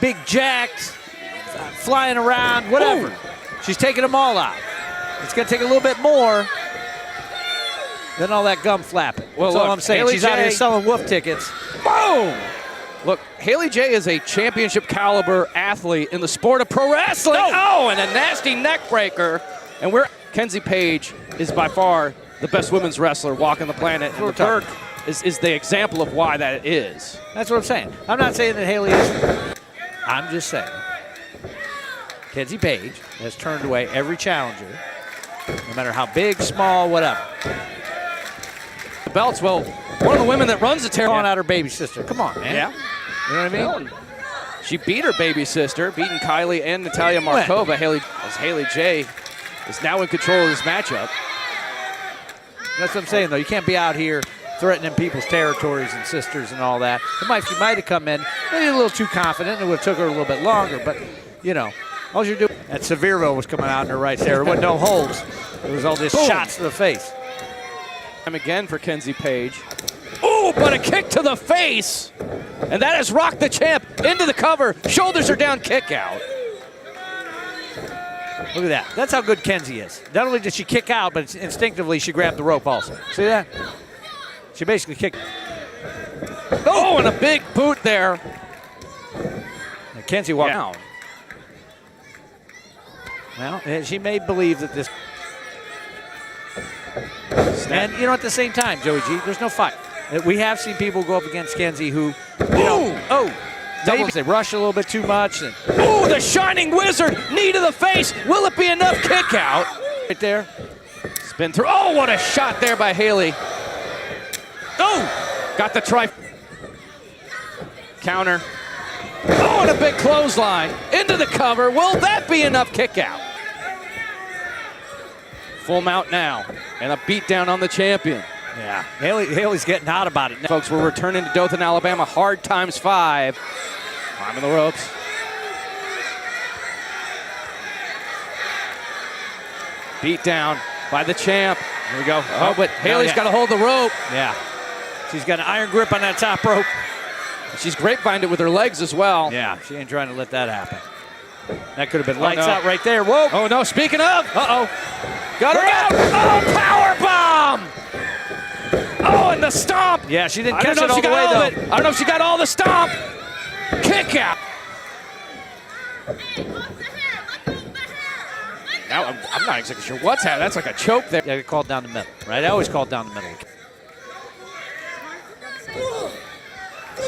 big jacked, flying around, whatever. Ooh. She's taking them all out. It's going to take a little bit more than all that gum flapping. Well, That's look, all I'm saying. Haley She's out here J- selling wolf tickets. Boom! Look, Haley J is a championship caliber athlete in the sport of pro wrestling. Oh, and a nasty neck breaker. And Kenzie Paige is by far the best women's wrestler walking the planet. And the Turk is the example of why that is. That's what I'm saying. I'm not saying that Haley is. I'm just saying Kenzie Paige has turned away every challenger, no matter how big, small, whatever. The belts, well, one of the women that runs the Calling out her baby sister. Come on, man. Yeah. You know what I mean? She beat her baby sister, beating Kylie and Natalia Markova. Haley J is now in control of this matchup. That's what I'm saying, though. You can't be out here threatening people's territories and sisters and all that. She might have come in maybe a little too confident. It would have took her a little bit longer, but, you know, all you're doing. That Severo was coming out in her right there. There wasn't no holds. It was all just shots to the face. Time again for Kenzie Paige. Ooh, but a kick to the face. And that has rocked the champ into the cover. Shoulders are down, kick out. Look at that. That's how good Kenzie is. Not only did she kick out, but instinctively she grabbed the rope also. See that? She basically kicked. Oh, and a big boot there. And Kenzie walked out. Well, she may believe that this. And, you know, at the same time, Joey G, there's no fight. We have seen people go up against Kenzie who, maybe they rush a little bit too much. And, ooh, the Shining Wizard, knee to the face. Will it be enough kick out? Right there. Spin through. Oh, what a shot there by Haley. Oh, got the try. Counter. Oh, and a big clothesline. Into the cover. Will that be enough kick out? Full mount now. And a beatdown on the champion. Yeah, Haley's getting hot about it now. Folks, we're returning to Dothan, Alabama. Hard times 5. Climbing the ropes. Beat down by the champ. Here we go. Oh, but Haley's got to hold the rope. Yeah. She's got an iron grip on that top rope. She's grapevined it with her legs as well. Yeah, she ain't trying to let that happen. That could have been lights out right there. Whoa. Oh, no. Speaking of. Uh-oh. Got her out. Oh, power bomb. Oh, and the stomp. Yeah, she didn't catch it all the way, though. I don't know if she got all the stomp. Kick out. Now, I'm not exactly sure what's happening. That's like a choke there. Yeah, called down the middle, right? I always call down the middle.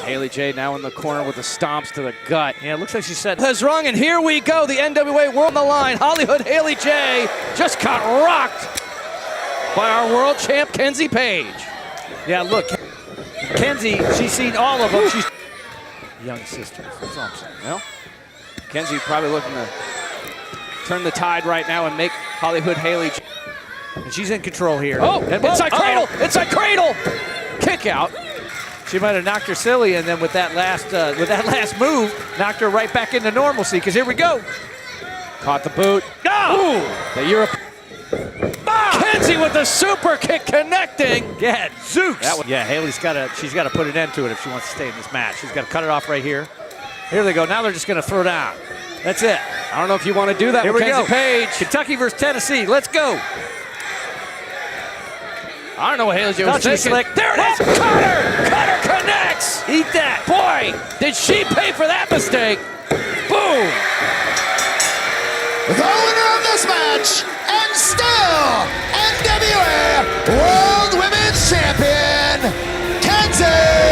Haley J now in the corner with the stomps to the gut. Yeah, it looks like she said has rung, and here we go. The NWA World on the line. Hollywood Haley J just got rocked by our world champ, Kenzie Paige. Yeah, look, Kenzie, she's seen all of them. She's young sisters. That's all I'm saying. Well, Kenzie probably looking to turn the tide right now and make Hollywood Haley. And she's in control here. Oh, inside cradle. Inside cradle. Kick out. She might have knocked her silly, and then with that last move, knocked her right back into normalcy. Because here we go. Caught the boot. No. Ooh, the Europe. Kenzie with the super kick connecting. Yeah, Zooks. Yeah, she's got to put an end to it if she wants to stay in this match. She's got to cut it off right here. Here they go. Now they're just going to throw down. That's it. I don't know if you want to do that with Kenzie Paige. Kentucky versus Tennessee. Let's go. I don't know what Haley J was thinking. There it is. Cutter connects. Eat that. Boy, did she pay for that mistake. Boom. The winner of this match, and still NWA World Women's Champion, Kenzie.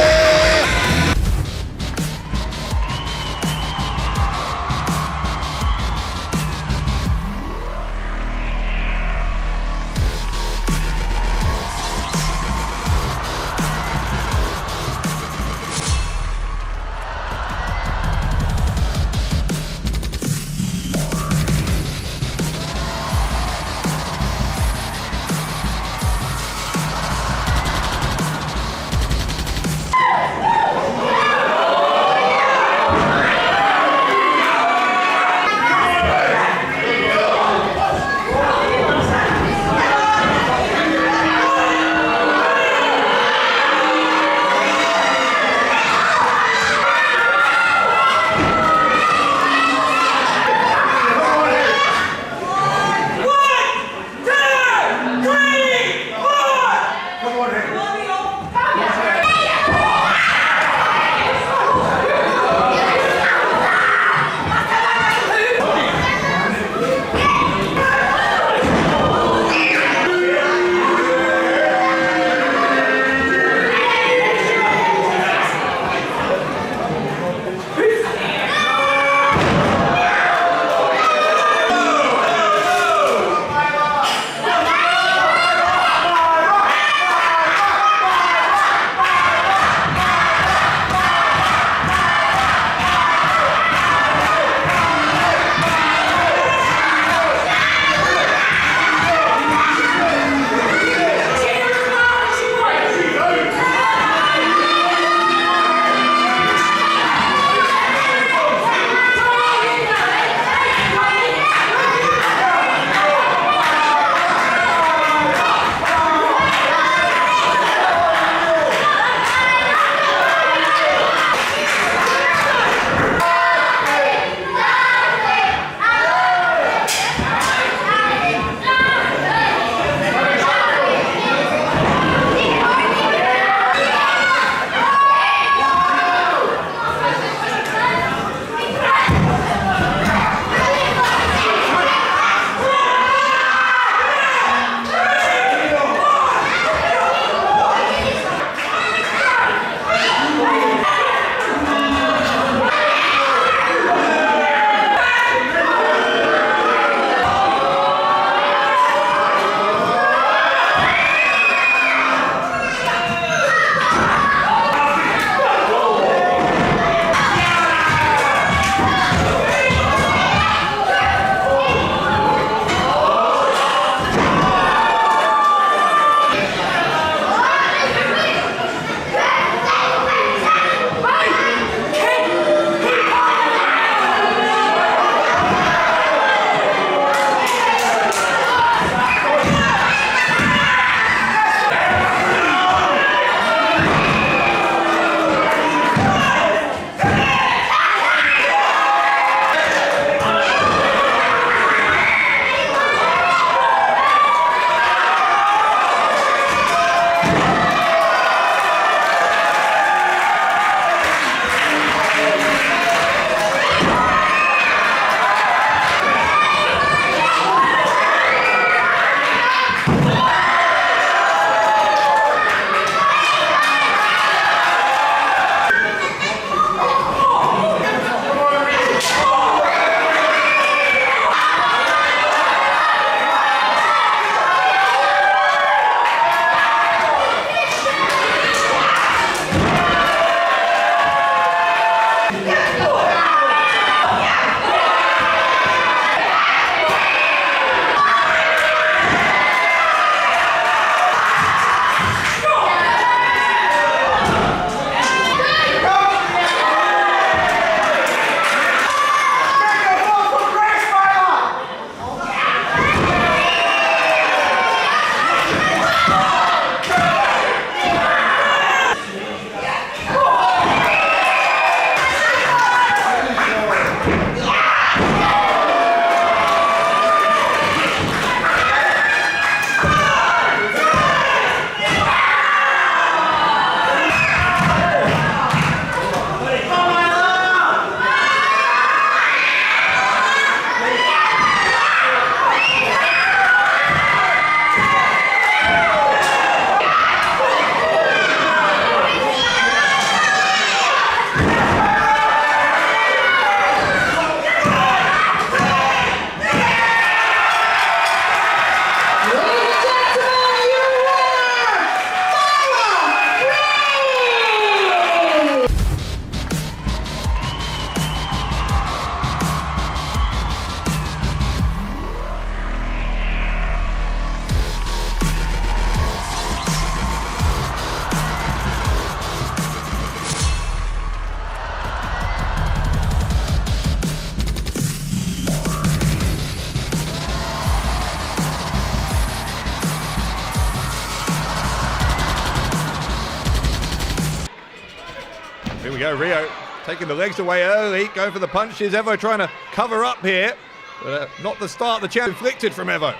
we go, Rio taking the legs away early, going for the punches. Evo trying to cover up here, but not the start the champ inflicted from Evo.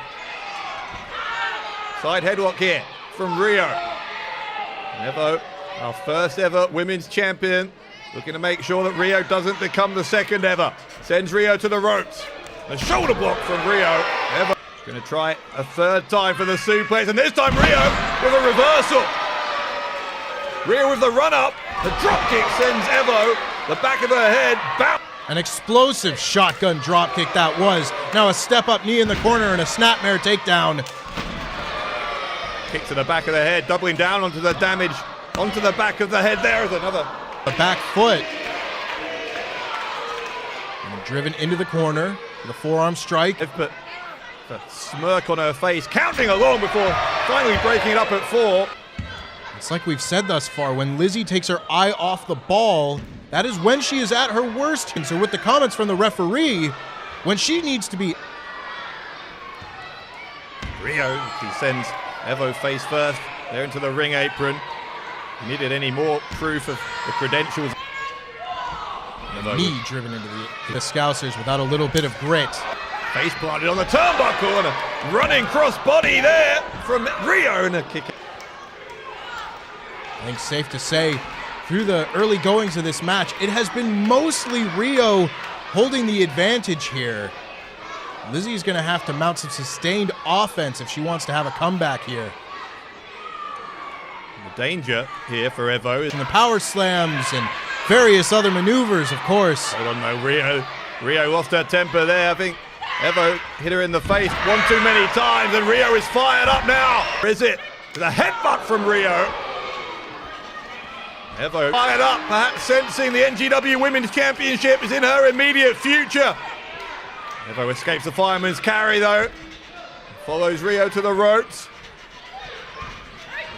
Side headlock here from Rio. Evo, our first ever women's champion, looking to make sure that Rio doesn't become the second ever. Sends Rio to the ropes. A shoulder block from Rio. Evo going to try a third time for the suplex, and this time Rio with a reversal. Rio with the run-up. The dropkick sends Evo the back of her head back. An explosive shotgun dropkick that was. Now a step-up knee in the corner and a snapmare takedown. Kick to the back of the head, doubling down onto the damage, onto the back of the head. There is another. A back foot. And driven into the corner. The forearm strike. But the smirk on her face, counting along before finally breaking it up at 4. It's like we've said thus far, when Lizzy takes her eye off the ball, that is when she is at her worst. And so with the comments from the referee, when she needs to be... Rio, he sends Evo face first, there into the ring apron. He needed any more proof of the credentials. Knee driven into the Scousers without a little bit of grit. Face planted on the turnbuckle and a running cross body there from Rio and a kick. I think safe to say, through the early goings of this match, it has been mostly Rio holding the advantage here. Lizzy's going to have to mount some sustained offense if she wants to have a comeback here. The danger here for Evo is And the power slams and various other maneuvers, of course. hold on though, Rio lost her temper there. I think Evo hit her in the face one too many times, and Rio is fired up now. Or is it? With a headbutt from Rio. Evo fired up, perhaps sensing the NGW Women's Championship is in her immediate future. Evo escapes the fireman's carry though. Follows Rio to the ropes.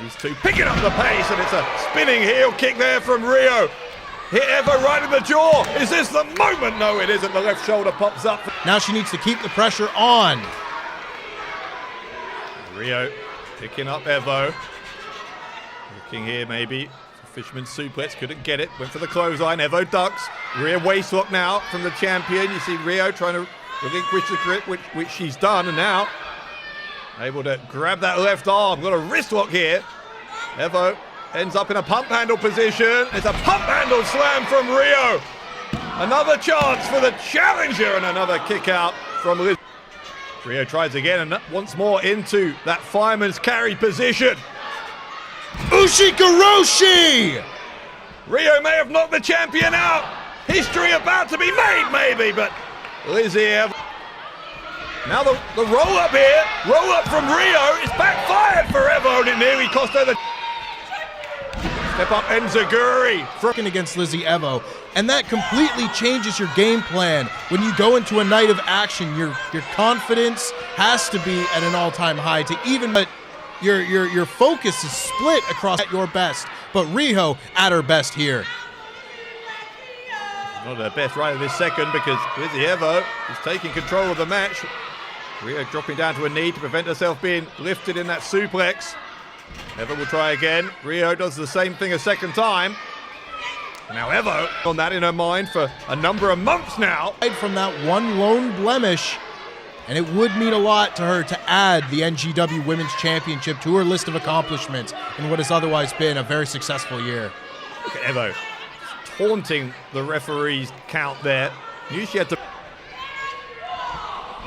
These two picking up the pace, and it's a spinning heel kick there from Rio. Hit Evo right in the jaw. Is this the moment? No, it isn't. The left shoulder pops up. Now she needs to keep the pressure on. Rio picking up Evo. Looking here maybe. Fisherman's suplex, couldn't get it. Went for the clothesline. Evo ducks. Rear waistlock now from the champion. You see Rio trying to relinquish the grip, which she's done, and now able to grab that left arm. Got a wrist lock here. Evo ends up in a pump handle position. It's a pump handle slam from Rio. Another chance for the challenger, and another kick out from Liz. Rio tries again and once more into that fireman's carry position. Ushikaroshi! Rio may have knocked the champion out. History about to be made, maybe, but Lizzy Evo. Now the roll up here. Roll up from Rio. It's backfired for Evo, and it nearly cost her the... Step up Enziguri. Working against Lizzy Evo, and that completely changes your game plan. When you go into a night of action, your confidence has to be at an all-time high to even... But your focus is split across at your best, but Rio at her best here. Not her best right at this second, because Lizzy Evo is taking control of the match. Rio dropping down to a knee to prevent herself being lifted in that suplex. Evo will try again. Rio does the same thing a second time. Now Evo on that in her mind for a number of months now. From that one lone blemish, and it would mean a lot to her to add the NGW Women's Championship to her list of accomplishments in what has otherwise been a very successful year. Look at Evo taunting the referee's count there. Knew she had to...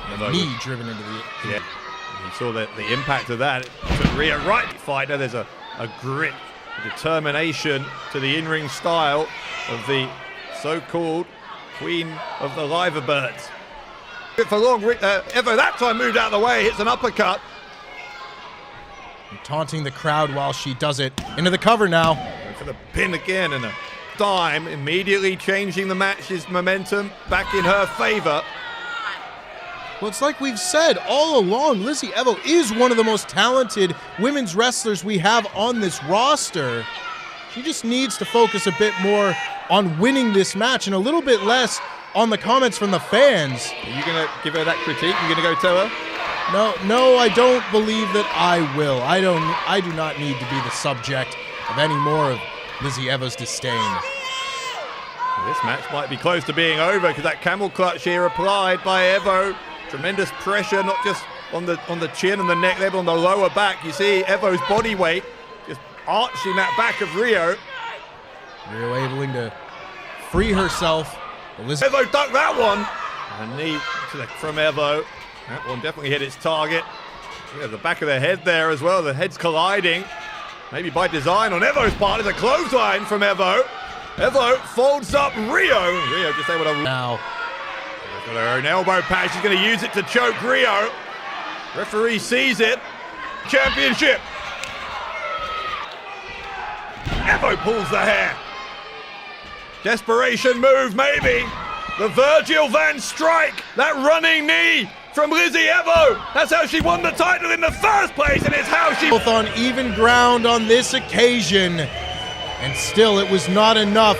Evo Knee driven into the... Yeah, you saw the impact of that. It took Rio right fight. Now there's a grit, a determination to the in-ring style of the so-called Queen of the Liverbirds. For long, Evo that time moved out of the way, hits an uppercut. And taunting the crowd while she does it. Into the cover now. Going for the pin again, and a dime, immediately changing the match's momentum back in her favor. Well, it's like we've said all along, Lizzy Evo is one of the most talented women's wrestlers we have on this roster. She just needs to focus a bit more on winning this match and a little bit less on the comments from the fans. Are you going to give her that critique? You're going to go tell her? No, I don't believe that I will. I do not need to be the subject of any more of Lizzy Evo's disdain. This match might be close to being over because that camel clutch here applied by Evo. Tremendous pressure, not just on the chin and the neck there, but on the lower back. You see Evo's body weight just arching that back of Rio. Rio able to free herself. Evo ducked that one. A knee from Evo. That one definitely hit its target. Yeah, the back of the head there as well. The head's colliding. Maybe by design on Evo's part. There's a clothesline from Evo. Evo folds up Rio. Rio just able to... Now. Got her own elbow patch. She's going to use it to choke Rio. Referee sees it. Championship. Evo pulls the hair. Desperation move, maybe. The Virgil Van Strike. That running knee from Lizzy Evo. That's how she won the title in the first place, and it's how she... Both on even ground on this occasion. And still, it was not enough